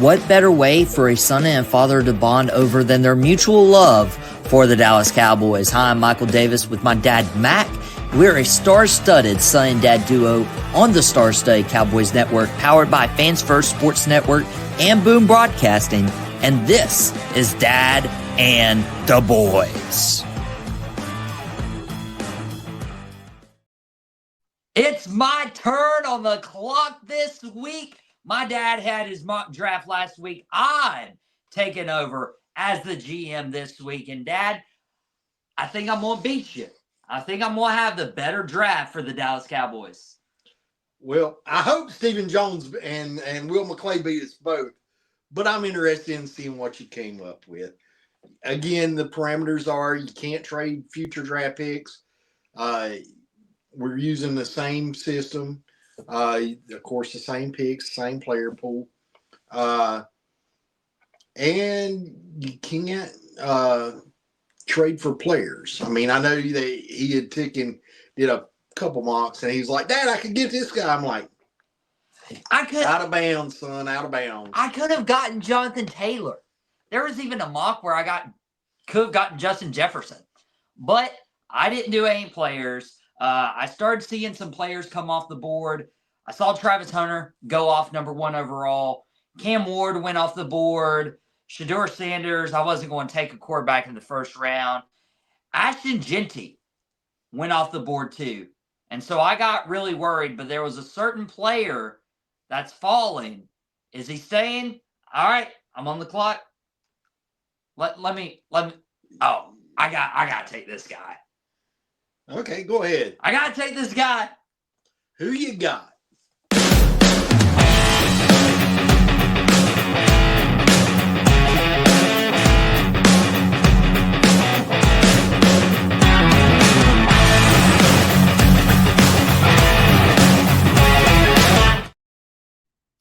What better way for a son and father to bond over than their mutual love for the Dallas Cowboys? Hi, I'm Michael Davis with my dad, Mack. We're a star-studded son and dad duo on the star-studded Cowboys Network, powered by Fans First Sports Network and Boom Broadcasting. And this is Dad and the Boys. It's my turn on the clock this week. My dad had his mock draft last week. I'm taking over as the GM this week. And, Dad, I think I'm going to beat you. I think I'm going to have the better draft for the Dallas Cowboys. Well, I hope Stephen Jones and Will McClay beat us both. But I'm interested in seeing what you came up with. Again, the parameters are you can't trade future draft picks. We're using the same system. Of course, the same picks, same player pool. And you can't trade for players. I mean, I know that he had did a couple mocks, and he's like, Dad, I could get this guy. I'm like, out of bounds, son, out of bounds. I could have gotten Jonathan Taylor. There was even a mock where could have gotten Justin Jefferson. But I didn't do any players. I started seeing some players come off the board. I saw Travis Hunter go off number 1 overall. Cam Ward went off the board. Shedeur Sanders, I wasn't going to take a quarterback in the first round. Ashton Jeanty went off the board too. And so I got really worried, but there was a certain player that's falling. Is he staying? All right, I'm on the clock. Let me. Oh, I got to take this guy. Okay, go ahead. I got to take this guy. Who you got?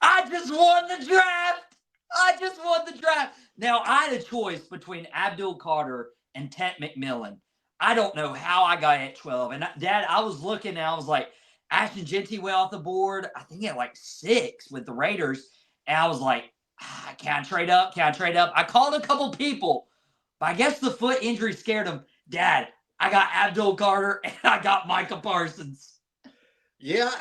I just won the draft. Now, I had a choice between Abdul Carter and Ted McMillan. I don't know how I got at 12. And, Dad, I was looking and I was like, Ashton Jeanty went off the board. I think at like 6 with the Raiders. And I was like, can I trade up? I called a couple people, but I guess the foot injury scared him. Dad, I got Abdul Carter and I got Micah Parsons. Yeah,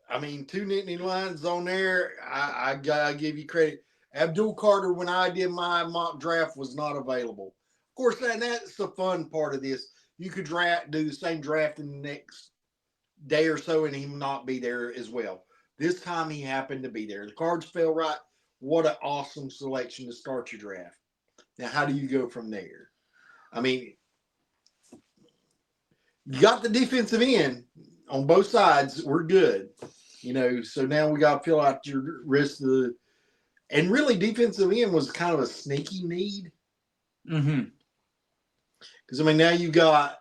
I mean, 2 Nittany Lions on there. I gotta give you credit. Abdul Carter, when I did my mock draft, was not available. Of course, that's the fun part of this. You could do the same draft in the next day or so, and he not be there as well. This time, he happened to be there. The cards fell right. What an awesome selection to start your draft. Now, how do you go from there? I mean, you got the defensive end on both sides. We're good. So now we got to fill out your rest of the – and really defensive end was kind of a sneaky need. Mm-hmm. Because, I mean, now you got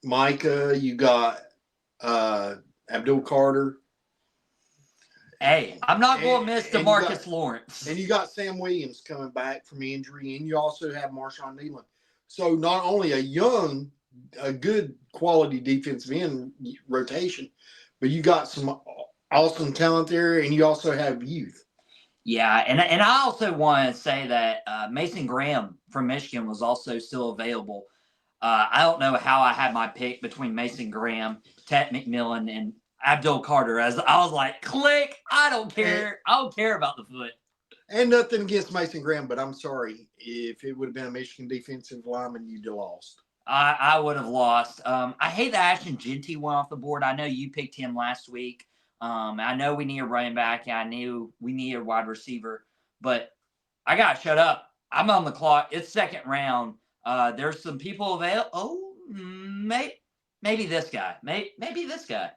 Micah, you got Abdul Carter. Hey, I'm not going to miss DeMarcus Lawrence. And you got Sam Williams coming back from injury, and you also have Marshawn Nealon. So not only a good quality defensive end rotation, but you got some awesome talent there, and you also have youth. Yeah, and I also want to say that Mason Graham from Michigan was also still available. I don't know how I had my pick between Mason Graham, Ted McMillan, and Abdul Carter. As I was like, click, I don't care. I don't care about the foot. And nothing against Mason Graham, but I'm sorry. If it would have been a Michigan defensive lineman, you'd have lost. I would have lost. I hate that Ashton Jeanty went off the board. I know you picked him last week. I know we need a running back. I knew we need a wide receiver. But I got to shut up. I'm on the clock. It's second round. There's some people available. Oh, maybe this guy. Maybe this guy.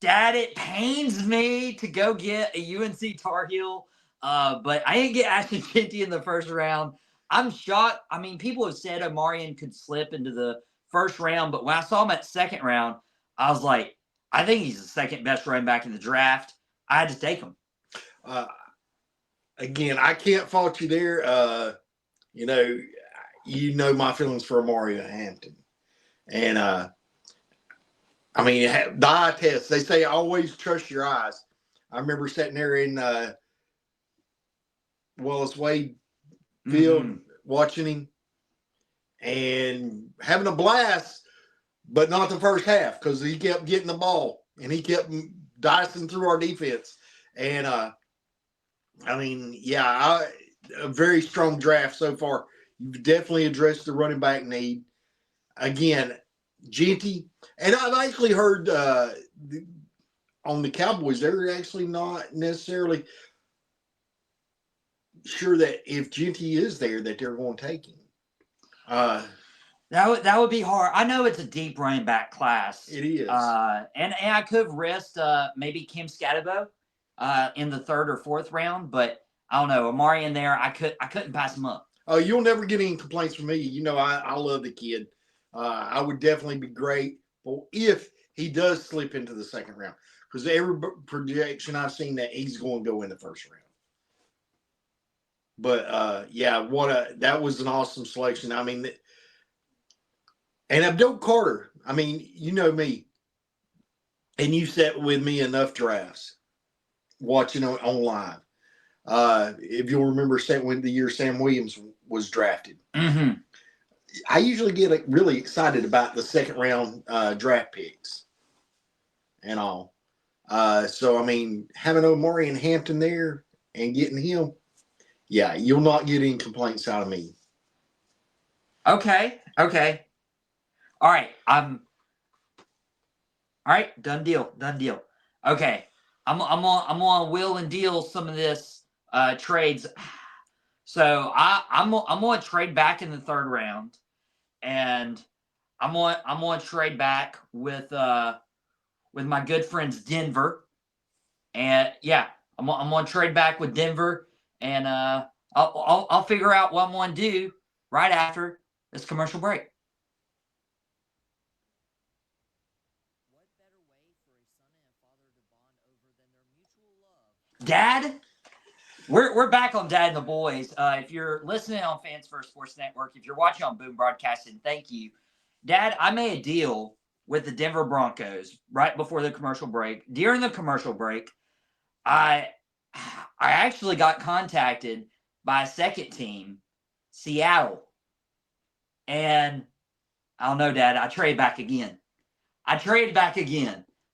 Dad, it pains me to go get a UNC Tar Heel, but I didn't get Ashton Jeanty in the first round. I'm shocked. I mean, people have said Omarion could slip into the first round, but when I saw him at second round, I was like, I think he's the second best running back in the draft. I had to take him. Again, I can't fault you there. You know my feelings for Mario Hampton. And, I mean, the eye test, they say always trust your eyes. I remember sitting there in Wallace Wade Field watching him and having a blast, but not the first half because he kept getting the ball and he kept dicing through our defense. And, I mean, yeah, a very strong draft so far. You've definitely addressed the running back need. Again, Genty, and I've actually heard on the Cowboys, they're actually not necessarily sure that if Genty is there, that they're going to take him. That would be hard. I know it's a deep running back class. It is. And I could have risked maybe Kim Scatabo in the 3rd or 4th round, but I don't know. Amari in there, I couldn't pass him up. Oh, you'll never get any complaints from me. You know, I love the kid. I would definitely be grateful if he does slip into the 2nd round, because every projection I've seen that he's going to go in the 1st round. But yeah, that was an awesome selection. I mean, and Abdul Carter. I mean, you know me, and you sat with me enough drafts watching on live. If you'll remember, when the year Sam Williams was drafted. Mm-hmm. I usually get really excited about the 2nd round draft picks and all. So, I mean, having Omari and Hampton there and getting him, yeah, you'll not get any complaints out of me. Okay. All right. All right. Done deal. Okay. I'm on will and deal some of this trades. So I'm going to trade back in the 3rd round, and I'm going to trade back with my good friends Denver, and yeah, I'm going to trade back with Denver, and I'll figure out what I'm going to do right after this commercial break. What better way for a son and a father to bond over than their mutual love? Dad? We're back on Dad and the Boys. If you're listening on Fans First Sports Network, if you're watching on Boom Broadcasting, thank you. Dad, I made a deal with the Denver Broncos right before the commercial break. During the commercial break, I actually got contacted by a 2nd team, Seattle. And I don't know, Dad, I traded back again.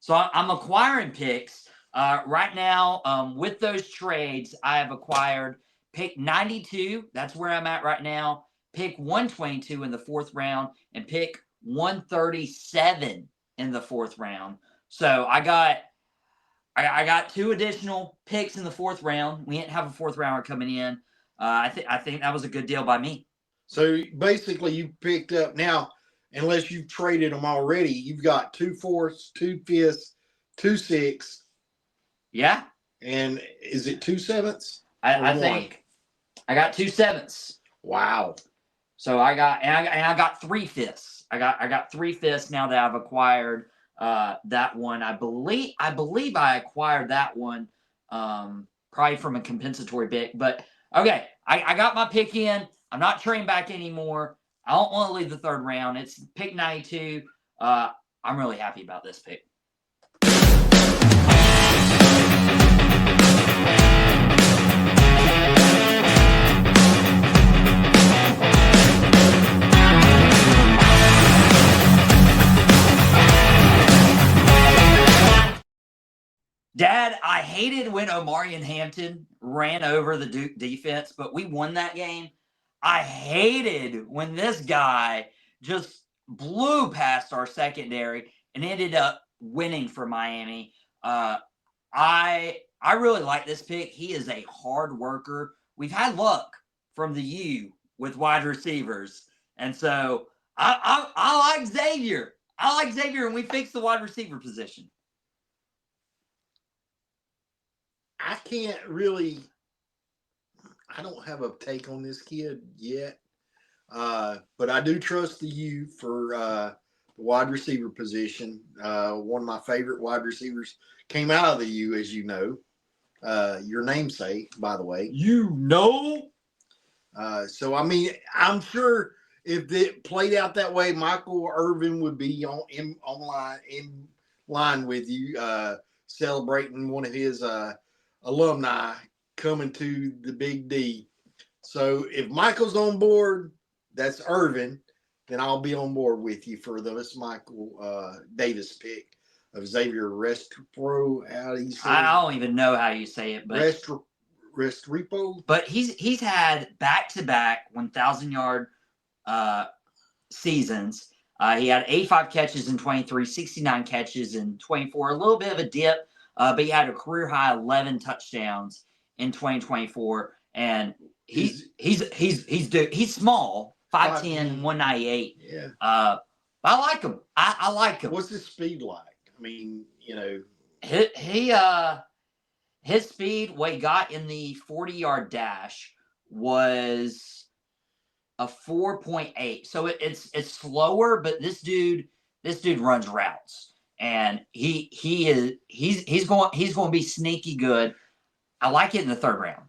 So I'm acquiring picks. Right now, with those trades, I have acquired pick 92. That's where I'm at right now. Pick 122 in the 4th round and pick 137 in the 4th round. So I got 2 additional picks in the 4th round. We didn't have a 4th rounder coming in. I think that was a good deal by me. So basically, you picked up now, unless you've traded them already, you've got 2 4ths, 2 5ths, 2 6ths. Yeah. And is it 2 7ths? I think I got 2 7ths. Wow. So I got 3 5ths. I got 3 5ths now that I've acquired that one. I believe I acquired that one probably from a compensatory pick. But okay, I got my pick in. I'm not trading back anymore. I don't want to leave the 3rd round. It's pick 92. I'm really happy about this pick. Dad, I hated when Omari and Hampton ran over the Duke defense, but we won that game. I hated when this guy just blew past our secondary and ended up winning for Miami. I really like this pick. He is a hard worker. We've had luck from the U with wide receivers, and so I like Xavier. And we fixed the wide receiver position. I don't have a take on this kid yet. But I do trust the U for the wide receiver position. One of my favorite wide receivers came out of the U, as you know. your namesake, by the way. You know. So I mean, I'm sure if it played out that way, Michael Irvin would be in line with you, celebrating one of his alumni coming to the Big D. So if Michael's on board, that's Irvin, then I'll be on board with you for this Michael Davis pick of Xavier Restrepo. How do you say I don't even know how you say it, but Restrepo? But he's had back-to-back 1,000-yard seasons. He had 85 catches in 23, 69 catches in 24. A little bit of a dip, but he had a career high 11 touchdowns in 2024. And he's small, 5'10", 198. Yeah. I like him. I like him. What's his speed like? I mean, his speed, what he got in the 40-yard dash was a 4.8. So it's slower, but this dude runs routes, and he's going to be sneaky good. I like it in the third round.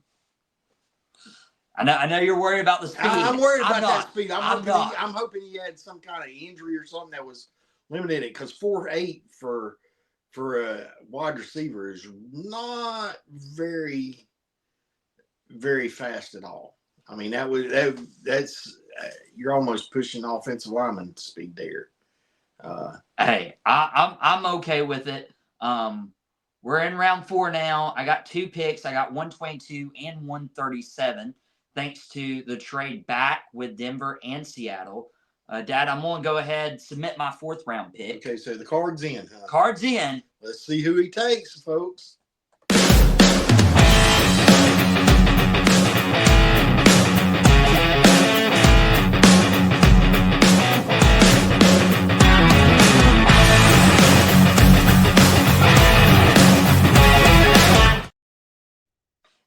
I know you're worried about the speed. I'm worried about that speed. I'm hoping he had some kind of injury or something that was limited it, because 4.8 for a wide receiver is not very, very fast at all. I mean, that's you're almost pushing offensive lineman speed there. Hey, I'm okay with it. We're in round 4 now. I got 2 picks. I got 122 and 137, thanks to the trade back with Denver and Seattle. Dad, I'm going to go ahead and submit my 4th round pick. Okay, so the card's in, huh? Card's in. Let's see who he takes, folks.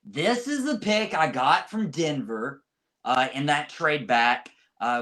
This is the pick I got from Denver in that trade back.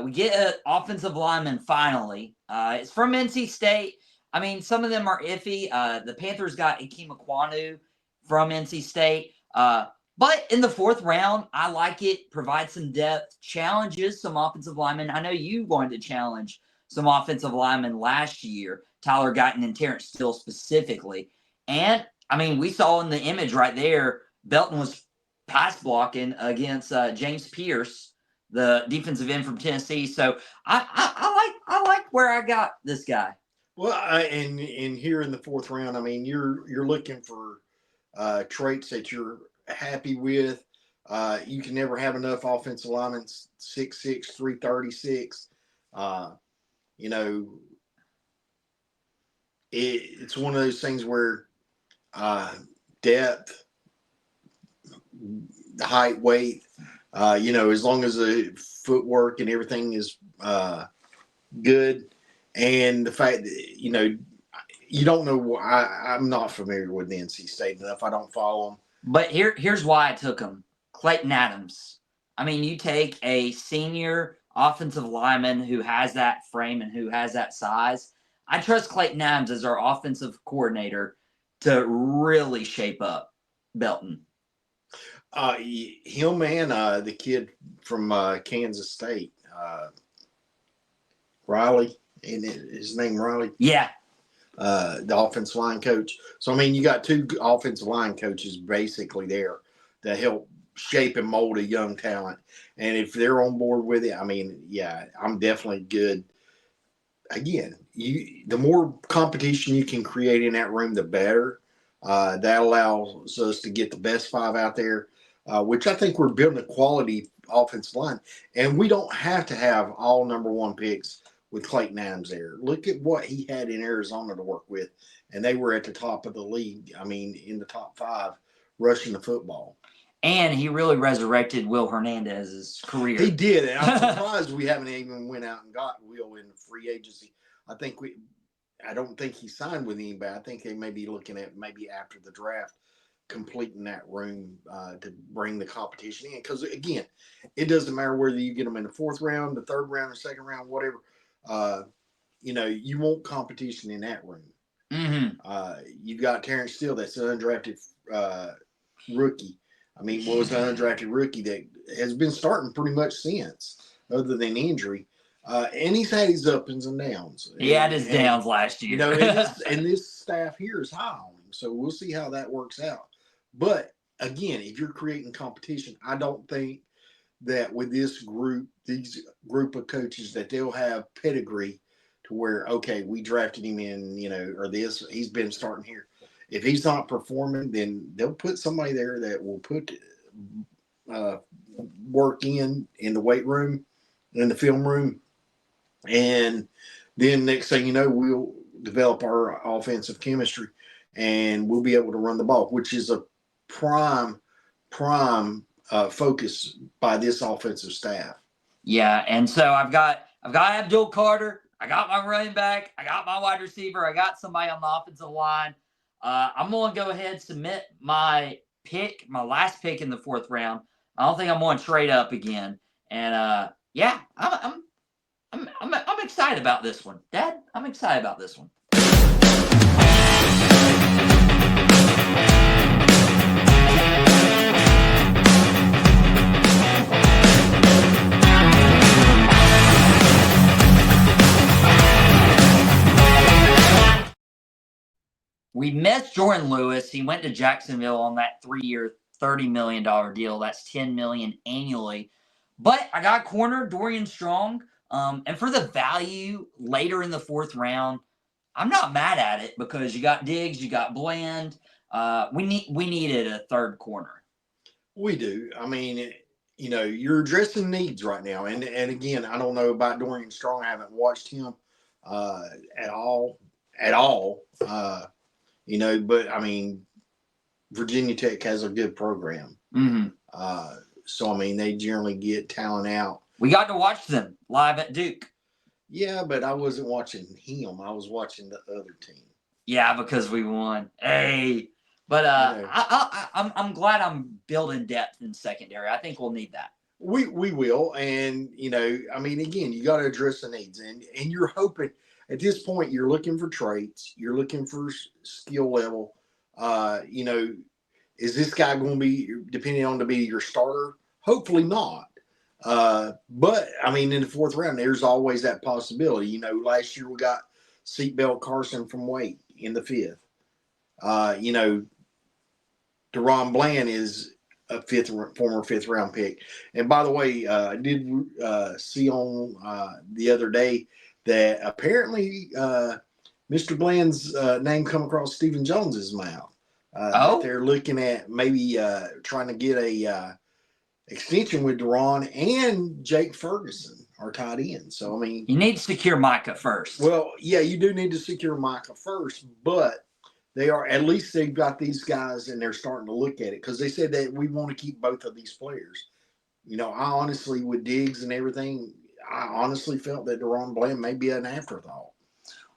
We get an offensive lineman finally. It's from NC State. I mean, some of them are iffy. The Panthers got Ikem Ekwonu from NC State. But in the 4th round, I like it. Provides some depth, challenges some offensive linemen. I know you wanted to challenge some offensive linemen last year, Tyler Guyton and Terrence Steele specifically. And, I mean, we saw in the image right there, Belton was pass blocking against James Pierce, the defensive end from Tennessee. So I like where I got this guy. Well, and here in the 4th round, I mean, you're looking for traits that you're happy with. You can never have enough offensive linemen, 6'6", 336. It's one of those things where depth, the height, weight, as long as the footwork and everything is good, and the fact that, you don't know. I'm not familiar with the NC State enough. I don't follow them. But here's why I took him. Clayton Adams. I mean, you take a senior offensive lineman who has that frame and who has that size. I trust Clayton Adams as our offensive coordinator to really shape up Belton. Him and the kid from Kansas State, Riley, and his name Riley. Yeah. The offensive line coach. So, I mean, you got 2 offensive line coaches basically there that help shape and mold a young talent. And if they're on board with it, I mean, yeah, I'm definitely good. Again, the more competition you can create in that room, the better. That allows us to get the best 5 out there, which I think we're building a quality offensive line. And we don't have to have all number 1 picks with Clayton Adams there. Look at what he had in Arizona to work with, and they were at the top of the league. I mean, in the top 5 rushing the football. And he really resurrected Will Hernandez's career. He did, and I'm surprised we haven't even went out and got Will in free agency. I don't think he signed with anybody. I think they may be looking at maybe after the draft completing that room to bring the competition in. Because, again, it doesn't matter whether you get them in the 4th round, the 3rd round, the 2nd round, whatever. You want competition in that room. Mm-hmm. You've got Terrence Steele, that's an undrafted rookie. I mean, was an undrafted rookie that has been starting pretty much since, other than injury. And he's had his ups and downs. He had his downs last year. And this staff here is high on him. So we'll see how that works out. But again, if you're creating competition, I don't think that with these group of coaches that they'll have pedigree to where, okay, we drafted him in, or he's been starting here. If he's not performing, then they'll put somebody there that will put work in the weight room, in the film room, and then next thing you know, we'll develop our offensive chemistry, and we'll be able to run the ball, which is a prime focus by this offensive staff. Yeah, and so I've got Abdul Carter, I got my running back, I got my wide receiver, I got somebody on the offensive line. I'm going to go ahead and submit my last pick in the 4th round. I don't think I'm going to trade up again. And yeah, I'm excited about this one, Dad. I'm excited about this one. We missed Jordan Lewis. He went to Jacksonville on that 3-year, $30 million deal. That's $10 million annually. But I got corner Dorian Strong. And for the value later in the 4th round, I'm not mad at it because you got Diggs, you got Bland. We needed a 3rd corner. We do. I mean, you're addressing needs right now. And again, I don't know about Dorian Strong. I haven't watched him at all. But I mean, Virginia Tech has a good program. Mm-hmm. So I mean, they generally get talent out. We got to watch them live at Duke. Yeah, but I wasn't watching him. I was watching the other team. Yeah, because we won. Hey, but I'm glad I'm building depth in secondary. I think we'll need that. We will, and I mean, again, you got to address the needs, and you're hoping. At this point, you're looking for traits. You're looking for skill level. Is this guy going to be depending on to be your starter? Hopefully not. But I mean, in the 4th round, there's always that possibility. Last year we got Seatbelt Carson from Wake in the 5th. Deron Bland is a former 5th round pick. And by the way, I did see on the other day that apparently Mr. Bland's name come across Stephen Jones's mouth. They're looking at maybe trying to get a extension with Deron and Jake Ferguson, our tight end. So, I mean, you need to secure Micah first. Well, yeah, you do need to secure Micah first, but at least they've got these guys and they're starting to look at it because they said that we want to keep both of these players. I honestly, with Diggs and everything, I honestly felt that Deron Bland may be an afterthought.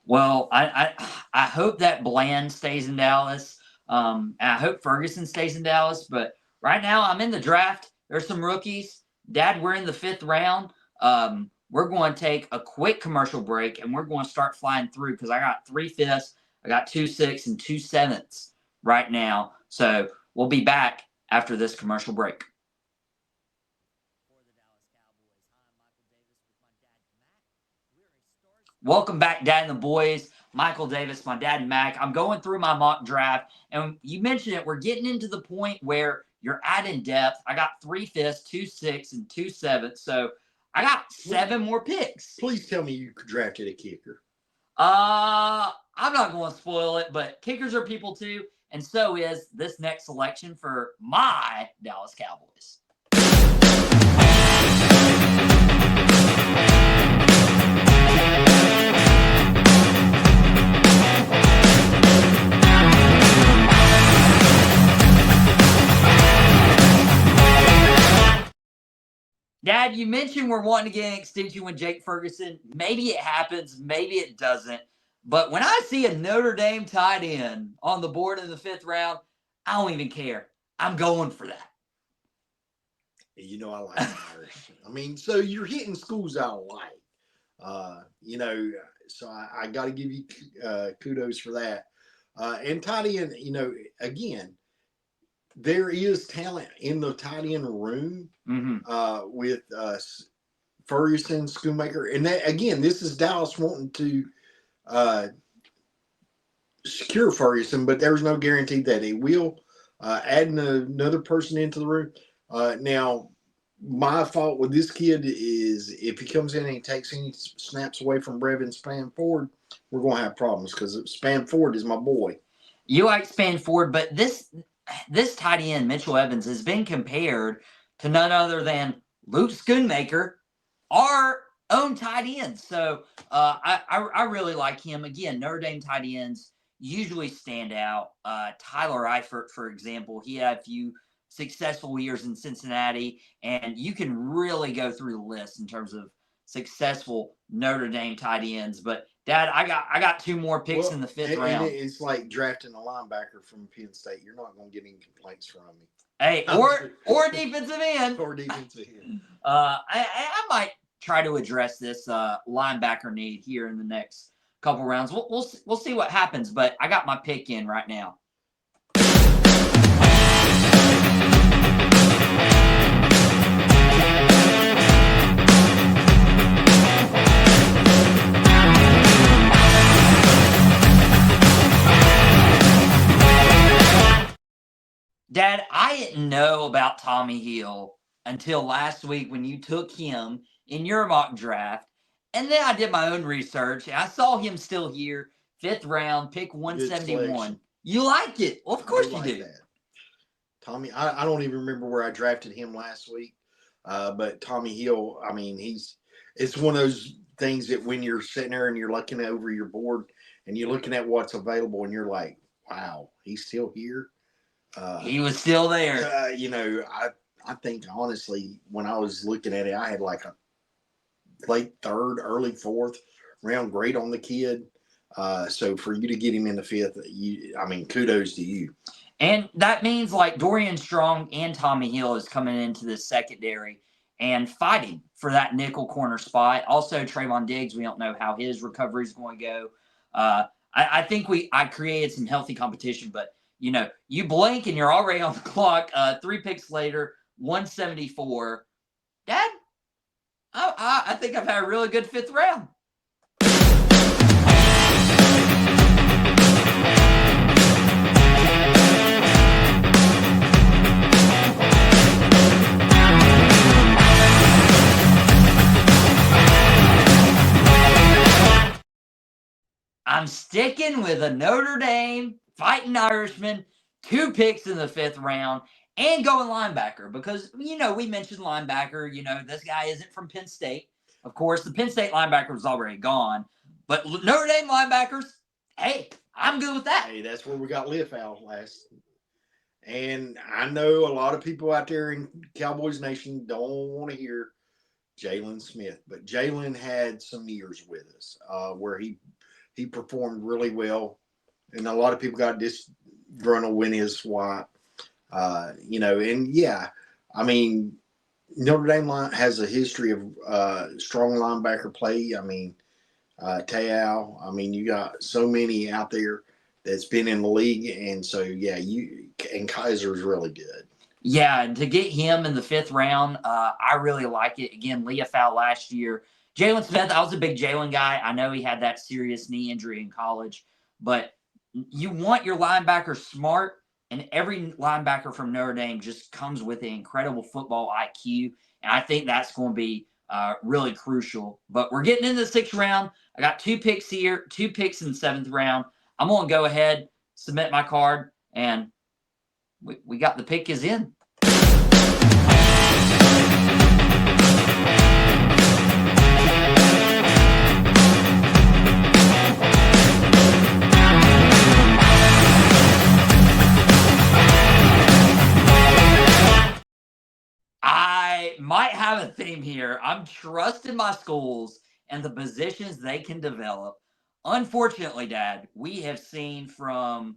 Well, I hope that Bland stays in Dallas. And I hope Ferguson stays in Dallas. But right now, I'm in the draft. There's some rookies. Dad, we're in the 5th round. We're going to take a quick commercial break, and we're going to start flying through because I got 3 5ths, I got 2 6s, and 2 7ths right now. So we'll be back after this commercial break. Welcome back, Dad and the boys. Michael Davis, my dad, and Mack. I'm going through my mock draft, and you mentioned it. We're getting into the point where you're adding depth. I got 3 5ths, 2 6s, and 2 7ths. So I got 7 more picks. Please tell me you drafted a kicker. I'm not going to spoil it, but kickers are people too, and so is this next selection for my Dallas Cowboys. Dad, you mentioned we're wanting to get an extension with Jake Ferguson. Maybe it happens, maybe it doesn't. But when I see a Notre Dame tight end on the board in the 5th round, I don't even care. I'm going for that. I like Irish. I mean, so you're hitting schools I like. So I got to give you kudos for that. And tight end, again, there is talent in the tight end room with Ferguson, Schoonmaker, and that again, this is Dallas wanting to uh, secure Ferguson, but there's no guarantee that he will. Adding another person into the room. Now, my fault with this kid is if he comes in and he takes any snaps away from Brevin Spanford, we're going to have problems because Spanford is my boy. You like Spanford, but this tight end, Mitchell Evans, has been compared to none other than Luke Schoonmaker, our own tight end. So I really like him. Again, Notre Dame tight ends usually stand out. Tyler Eifert, for example, he had a few successful years in Cincinnati, and you can really go through the list in terms of successful Notre Dame tight ends. But Dad, I got two more picks in the fifth round. And it's like drafting a linebacker from Penn State. You're not going to get any complaints from me. Hey, or defensive end. Or defensive end. I might try to address this linebacker need here in the next couple rounds. We'll see what happens, but I got my pick in right now. Dad, I didn't know about Tommy Hill until last week when you took him in your mock draft. And then I did my own research. And I saw him still here, 5th round, pick 171. You like it? Well, of course you do. That. Tommy, I don't even remember where I drafted him last week. But Tommy Hill, I mean, it's one of those things that when you're sitting there and you're looking over your board and you're looking at what's available and you're like, wow, he's still here. He was still there. I think honestly, when I was looking at it, I had like a late 3rd, early 4th round grade on the kid. So for you to get him in the 5th, kudos to you. And that means like Dorian Strong and Tommy Hill is coming into this secondary and fighting for that nickel corner spot. Also, Trayvon Diggs, we don't know how his recovery is going to go. I think I created some healthy competition, but you blink and you're already on the clock. 3 picks later, 174. Dad, I think I've had a really good 5th round. I'm sticking with a Notre Dame Fighting Irishman, 2 picks in the 5th round, and going linebacker because, we mentioned linebacker. This guy isn't from Penn State. Of course, the Penn State linebacker was already gone. But Notre Dame linebackers, hey, I'm good with that. Hey, that's where we got Liff out last. And I know a lot of people out there in Cowboys Nation don't want to hear Jalen Smith. But Jalen had some years with us where he performed really well. And a lot of people got disgruntled when his wife, and yeah, Notre Dame has a history of strong linebacker play. Te'o, you got so many out there that's been in the league. And so, yeah, and Kaiser's really good. Yeah, and to get him in the 5th round, I really like it. Again, Leah foul last year. Jalen Smith, I was a big Jalen guy. I know he had that serious knee injury in college, but you want your linebacker smart, and every linebacker from Notre Dame just comes with an incredible football IQ, and I think that's going to be really crucial. But we're getting into the 6th round. I got 2 picks here, 2 picks in the 7th round. I'm going to go ahead, submit my card, and we got the pick is in. I might have a theme here. I'm trusting my schools and the positions they can develop. Unfortunately, Dad, we have seen from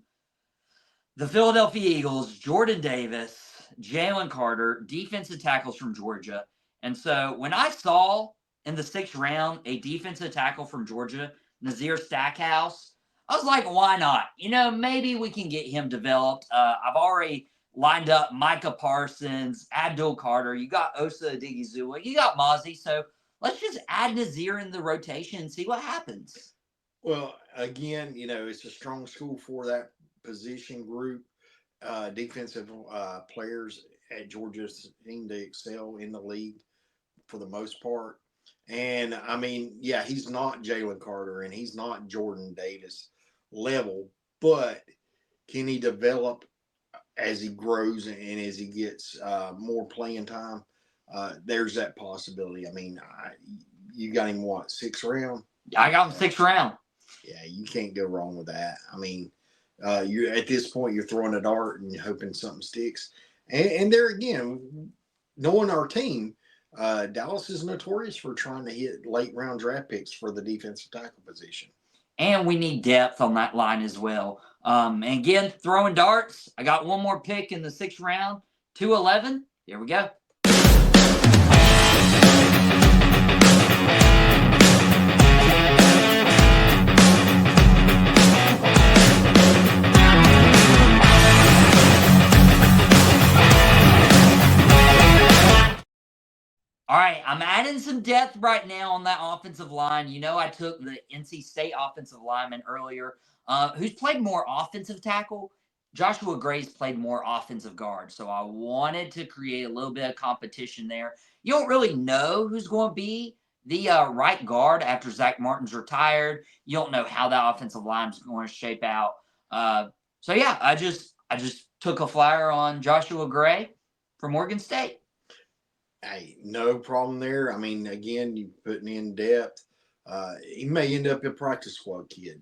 the Philadelphia Eagles, Jordan Davis, Jalen Carter, defensive tackles from Georgia. And so when I saw in the 6th round a defensive tackle from Georgia, Nazir Stackhouse, I was like, why not? Maybe we can get him developed. I've already lined up Micah Parsons, Abdul Carter. You got Osa Odigizua. You got Mozzie. So let's just add Nazir in the rotation and see what happens. Well, again, it's a strong school for that position group. Defensive players at Georgia seem to excel in the league for the most part. And I mean, yeah, he's not Jalen Carter and he's not Jordan Davis level, but can he develop as he grows and as he gets more playing time? There's that possibility. I mean, you got him what, 6th round? I got him 6th round. Yeah, you can't go wrong with that. I mean, you at this point you're throwing a dart and hoping something sticks. And there again, knowing our team, Dallas is notorious for trying to hit late round draft picks for the defensive tackle position. And we need depth on that line as well. And again, throwing darts. I got one more pick in the 6th round, 211. Here we go. All right, I'm adding some depth right now on that offensive line. I took the NC State offensive lineman earlier, who's played more offensive tackle. Joshua Gray's played more offensive guard. So I wanted to create a little bit of competition there. You don't really know who's going to be the right guard after Zach Martin's retired. You don't know how that offensive line is going to shape out. So yeah, I just took a flyer on Joshua Gray from Oregon State. Hey, no problem there. I mean, again, you putting in depth. He may end up a practice squad kid.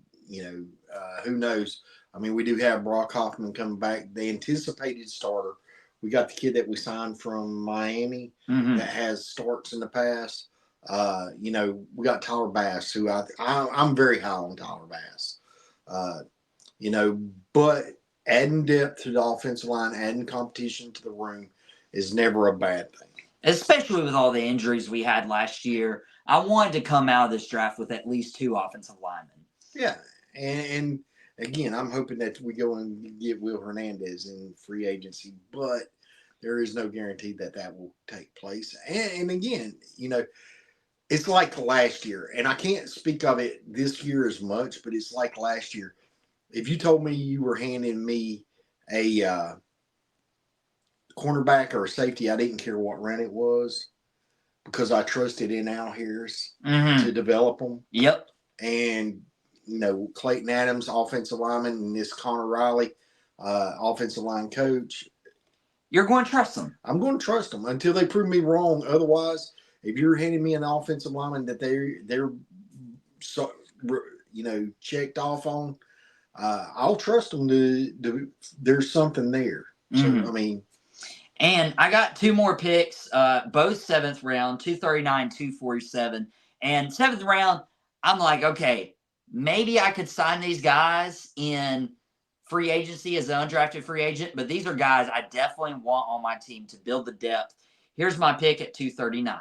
Who knows? I mean, we do have Brock Hoffman coming back, the anticipated starter. We got the kid that we signed from Miami that has starts in the past. We got Tyler Bass, who I'm very high on Tyler Bass. But adding depth to the offensive line, adding competition to the room is never a bad thing. Especially with all the injuries we had last year. I wanted to come out of this draft with at least 2 offensive linemen. Yeah, and again, I'm hoping that we go and get Will Hernandez in free agency, but there is no guarantee that will take place. And again, it's like last year, and I can't speak of it this year as much, but it's like last year. If you told me you were handing me a cornerback or a safety, I didn't care what round it was because I trusted in Al Harris to develop them. Yep. And, Clayton Adams, offensive lineman, and this Connor Riley, offensive line coach. You're going to trust them. I'm going to trust them until they prove me wrong. Otherwise, if you're handing me an offensive lineman that they're so, checked off on, I'll trust them to there's something there. So, I mean. And I got 2 more picks, both 7th round, 239, 247. And 7th round, I'm like, okay, maybe I could sign these guys in free agency as an undrafted free agent, but these are guys I definitely want on my team to build the depth. Here's my pick at 239.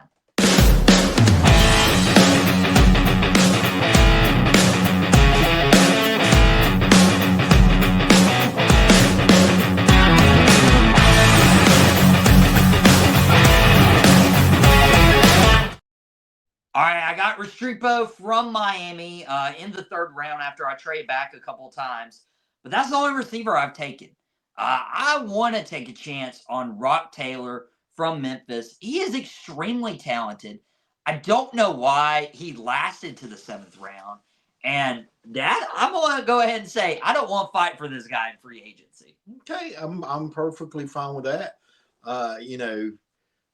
All right, I got Restrepo from Miami in the 3rd round after I trade back a couple of times. But that's the only receiver I've taken. I want to take a chance on Rock Taylor from Memphis. He is extremely talented. I don't know why he lasted to the 7th round. And Dad, I'm going to go ahead and say I don't want to fight for this guy in free agency. Okay, I'm perfectly fine with that.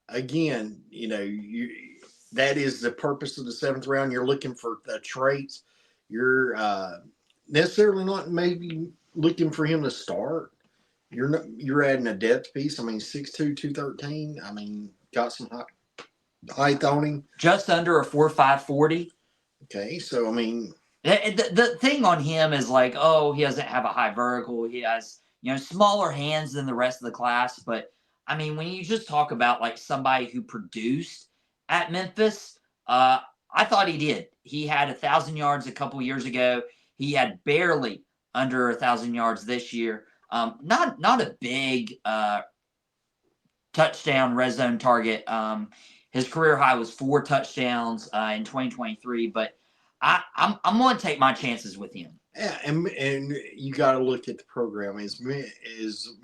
Again, that is the purpose of the 7th round. You're looking for the traits. You're necessarily not maybe looking for him to start. You're adding a depth piece. I mean, 6'2", 213. I mean, got some height on him. Just under a 4.5 40. Okay, so I mean, the thing on him is like, he doesn't have a high vertical. He has smaller hands than the rest of the class. But I mean, when you just talk about like somebody who produced at Memphis, I thought he did. He had 1,000 yards a couple years ago. He had barely under 1,000 yards this year. Not a big touchdown red zone target. His career high was 4 touchdowns in 2023, but I'm going to take my chances with him. Yeah, and you got to look at the program. Is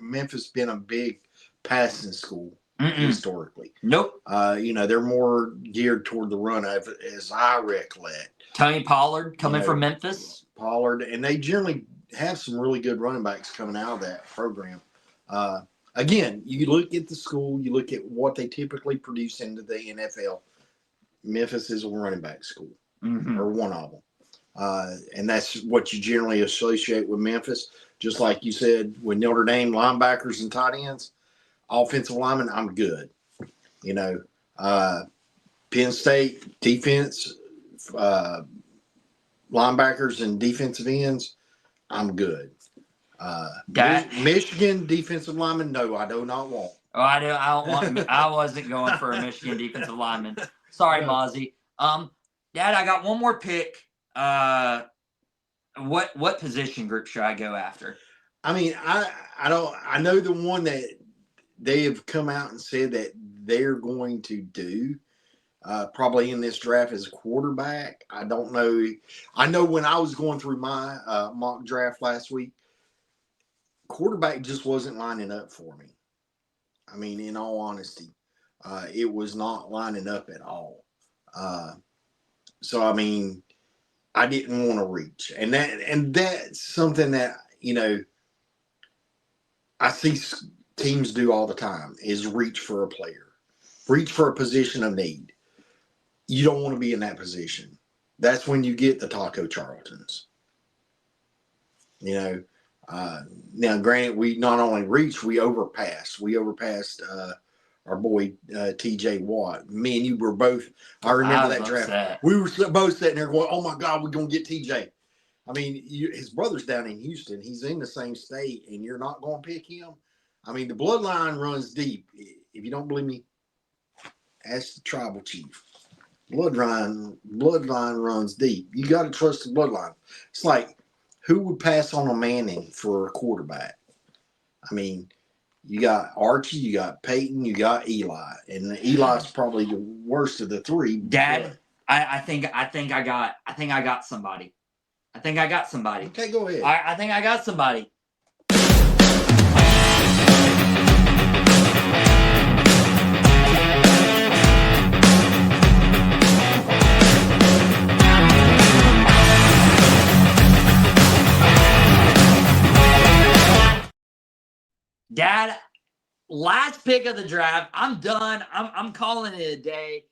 Memphis been a big passing school historically? Nope. They're more geared toward the run, as I recollect. Tony Pollard coming from Memphis. Pollard, and they generally have some really good running backs coming out of that program. Again, you look at the school, you look at what they typically produce into the NFL. Memphis is a running back school, or one of them. And that's what you generally associate with Memphis. Just like you said, with Notre Dame linebackers and tight ends, offensive linemen, I'm good. Penn State defense, linebackers and defensive ends, I'm good. Michigan defensive lineman, no, I do not want. Oh, I don't want. I wasn't going for a Michigan defensive lineman. Sorry, Mozzie. Dad, I got one more pick. What position group should I go after? I mean, I know the one that they have come out and said that they're going to do probably in this draft is a quarterback. I don't know. I know when I was going through my mock draft last week, quarterback just wasn't lining up for me. I mean, in all honesty, it was not lining up at all. So, I mean, I didn't want to reach. And that's something that, I see teams do all the time is reach for a player, reach for a position of need. You don't want to be in that position. That's when you get the Taco Charltons. Now, granted, we not only reached, we overpassed. We overpassed our boy T.J. Watt. Me and you were both. I remember that draft. Upset. We were both sitting there going, "Oh my God, we're gonna get T.J." I mean, his brother's down in Houston. He's in the same state, and you're not going to pick him. I mean, the bloodline runs deep. If you don't believe me, ask the tribal chief. Bloodline runs deep. You got to trust the bloodline. It's like, who would pass on a Manning for a quarterback? I mean, you got Archie, you got Peyton, you got Eli, and Eli's probably the worst of the three. Dad, I think I got somebody. Okay, go ahead. I think I got somebody. Dad, last pick of the draft. I'm done. I'm calling it a day.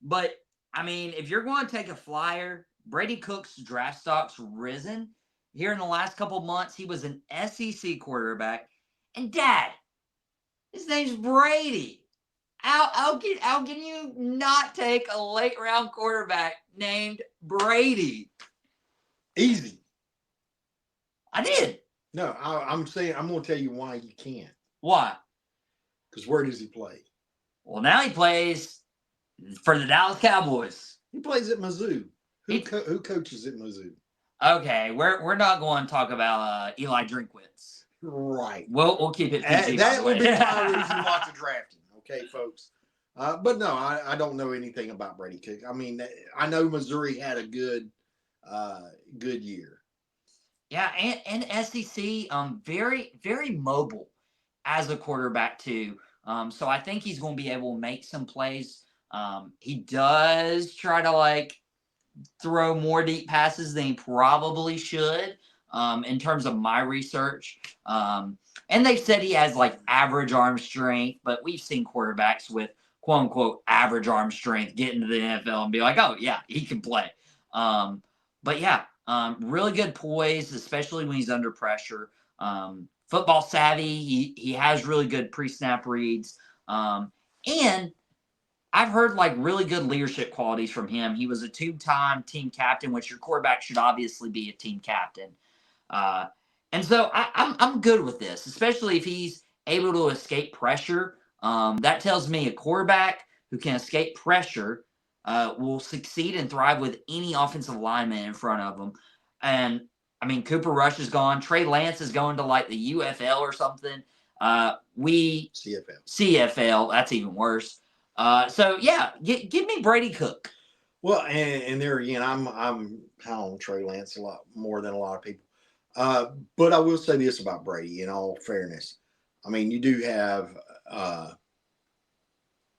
But I mean, if you're going to take a flyer, Brady Cook's draft stock's risen here in the last couple of months. He was an SEC quarterback, and Dad, his name's Brady. How can you not take a late round quarterback named Brady? Easy. I did. No, I'm saying I'm going to tell you why you can't. Why? Because where does he play? Well, now he plays for the Dallas Cowboys. He plays at Mizzou. Who coaches at Mizzou? Okay, we're not going to talk about Eli Drinkwitz. Right. We'll keep it PG. That would be my reason not to draft him. Okay, folks. But no, I don't know anything about Brady Cook. I mean, I know Missouri had a good year. Yeah, and SEC, very, very mobile as a quarterback too. So I think he's going to be able to make some plays. He does try to throw more deep passes than he probably should. In terms of my research, and they said he has average arm strength, but we've seen quarterbacks with quote unquote average arm strength get into the NFL and be like, oh yeah, he can play. But yeah. Really good poise, especially when he's under pressure. Football savvy. He has really good pre-snap reads. And I've heard really good leadership qualities from him. He was a two-time team captain, which your quarterback should obviously be a team captain. And so I'm good with this, especially if he's able to escape pressure. That tells me a quarterback who can escape pressure will succeed and thrive with any offensive lineman in front of them. And I mean, Cooper Rush is gone. Trey Lance is going to like the UFL or something. CFL. That's even worse. So yeah, give me Brady Cook. Well, and there again, I'm high on Trey Lance a lot more than a lot of people. But I will say this about Brady, in all fairness. I mean, you do have a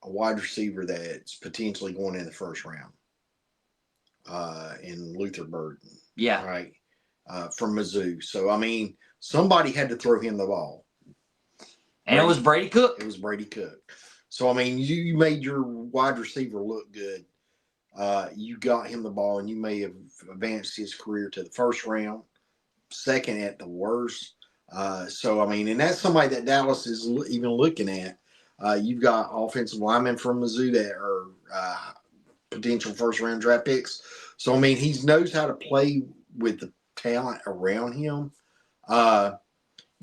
wide receiver that's potentially going in the first round in Luther Burden. Yeah. Right. From Mizzou. So, I mean, somebody had to throw him the ball. And it was Brady Cook. It was Brady Cook. So, I mean, you made your wide receiver look good. You got him the ball, and you may have advanced his career to the first round, second at the worst. So, I mean, and that's somebody that Dallas is even looking at. You've got offensive linemen from Mizzou that are potential first-round draft picks. So, I mean, he knows how to play with the talent around him.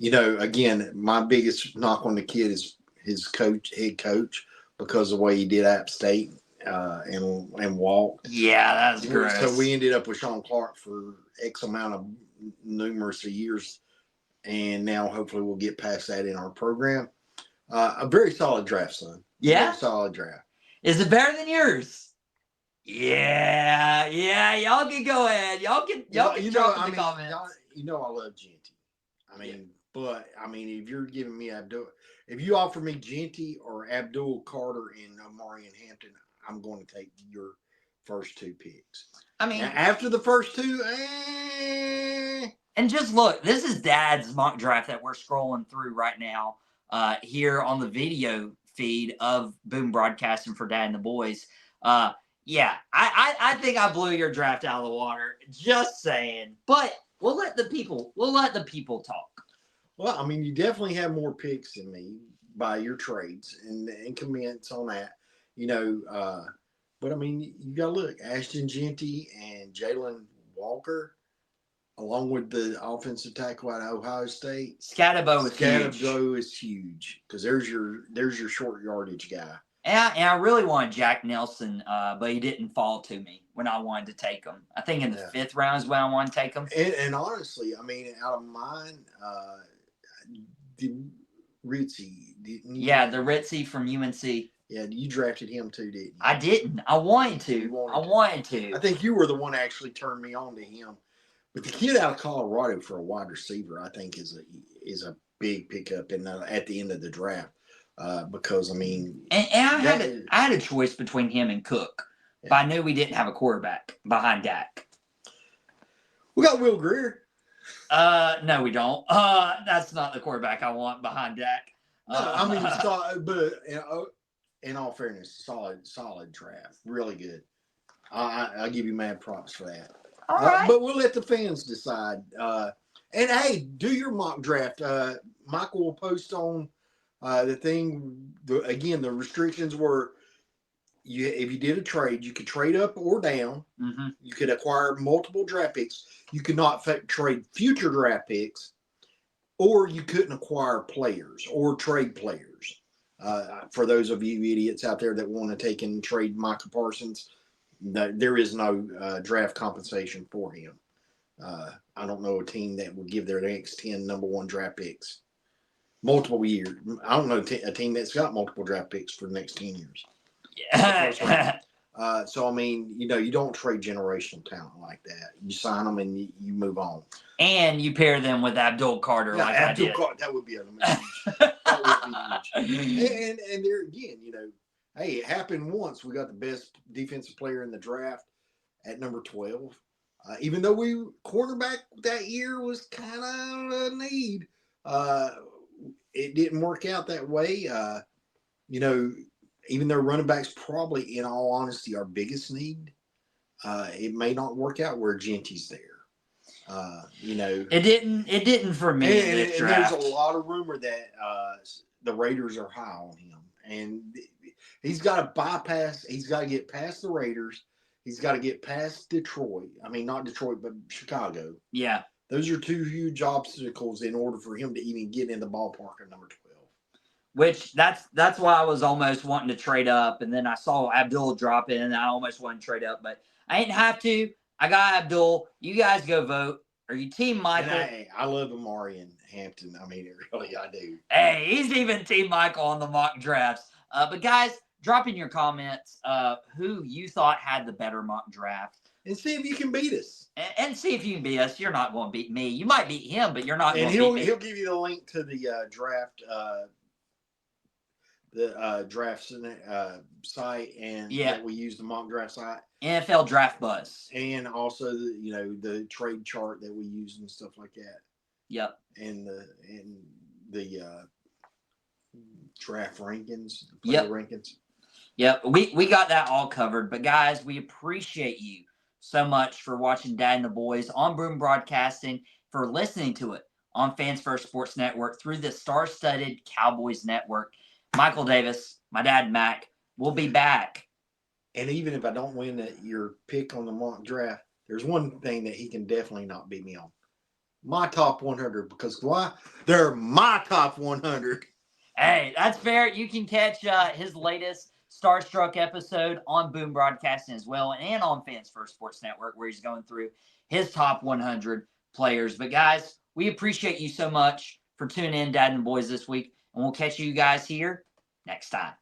Again, my biggest knock on the kid is his head coach, because of the way he did App State and walked. Yeah, that's gross. So we ended up with Sean Clark for X amount of numerous years, and now hopefully we'll get past that in our program. A very solid draft, son. Yeah, very solid draft. Is it better than yours? Yeah. Y'all can go ahead. Y'all can drop in the comments. I love Genty. But if you're giving me Abdul, if you offer me Genty or Abdul Carter and Amari and Hampton, I'm going to take your first two picks. Now, after the first two, And just look, this is Dad's mock draft that we're scrolling through right now here on the video feed of Boom Broadcasting for Dad and the Boys. Yeah, I think I blew your draft out of the water. Just saying. But we'll let the people talk. Well, you definitely have more picks than me by your trades and comments on that. But you got to look, Ashton Genty and Jalen Walker, along with the offensive tackle at Ohio State. Scatterbo is huge because there's your short yardage guy. And I really wanted Jack Nelson, but he didn't fall to me when I wanted to take him. I think in the fifth round is when I wanted to take him. And honestly, out of mine, the Ritzy. The Ritzy from UNC. Yeah, you drafted him too, didn't you? I didn't. I wanted to. I think you were the one that actually turned me on to him. But the kid out of Colorado for a wide receiver, I think, is a big pickup at the end of the draft. Because and I had a choice between him and Cook, but I knew we didn't have a quarterback behind Dak. We got Will Grier. No, we don't. That's not the quarterback I want behind Dak. But in all fairness, solid draft, really good. I'll give you mad props for that. All right. But we'll let the fans decide. And hey, do your mock draft. Michael will post on the thing. Again, the restrictions were if you did a trade, you could trade up or down. Mm-hmm. You could acquire multiple draft picks. You could not trade future draft picks, or you couldn't acquire players or trade players. For those of you idiots out there that want to take and trade Micah Parsons, there is no draft compensation for him. I don't know a team that would give their next 10 number one draft picks multiple years. I don't know a team that's got multiple draft picks for the next 10 years. Yeah. So, you don't trade generational talent like that. You sign them and you move on. And you pair them with Abdul Carter Abdul Carter, that would be amazing. That would be huge. And there again, hey, it happened once. We got the best defensive player in the draft at number 12. Even though cornerback that year was kind of a need. It didn't work out that way. Even though running backs probably, in all honesty, our biggest need, it may not work out where Genty's there. It didn't for me. And there's a lot of rumor that the Raiders are high on him, and he's got to bypass. He's got to get past the Raiders. He's got to get past Detroit. Not Detroit, but Chicago. Yeah. Those are two huge obstacles in order for him to even get in the ballpark of number 12. Which that's why I was almost wanting to trade up, and then I saw Abdul drop in, and I almost wanted to trade up, but I didn't have to. I got Abdul. You guys go vote. Are you Team And Michael? I love Amari in Hampton. I mean, really, I do. Hey, he's even Team Michael on the mock drafts. But guys, drop in your comments who you thought had the better mock draft. And see if you can beat us. And see if you can beat us. You're not going to beat me. You might beat him, but you're not And going to beat me. he'll give you the link to the draft site and that we use the mock draft site. NFL Draft Buzz. And also the trade chart that we use and stuff like that. Yep. And the draft rankings, player rankings. Yep. We got that all covered. But guys, we appreciate you so much for watching Dad and the Boys on Boom Broadcasting, for listening to it on Fans First Sports Network through the star-studded Cowboys Network. Michael Davis, my dad Mack, we'll be back. And even if I don't win your pick on the mock draft, there's one thing that he can definitely not beat me on. My top 100. Because why? They're my top 100. Hey, that's fair. You can catch his latest Starstruck episode on Boom Broadcasting as well, and on Fans First Sports Network, where he's going through his top 100 players. But guys, we appreciate you so much for tuning in, Dad and Boys, this week, and we'll catch you guys here next time.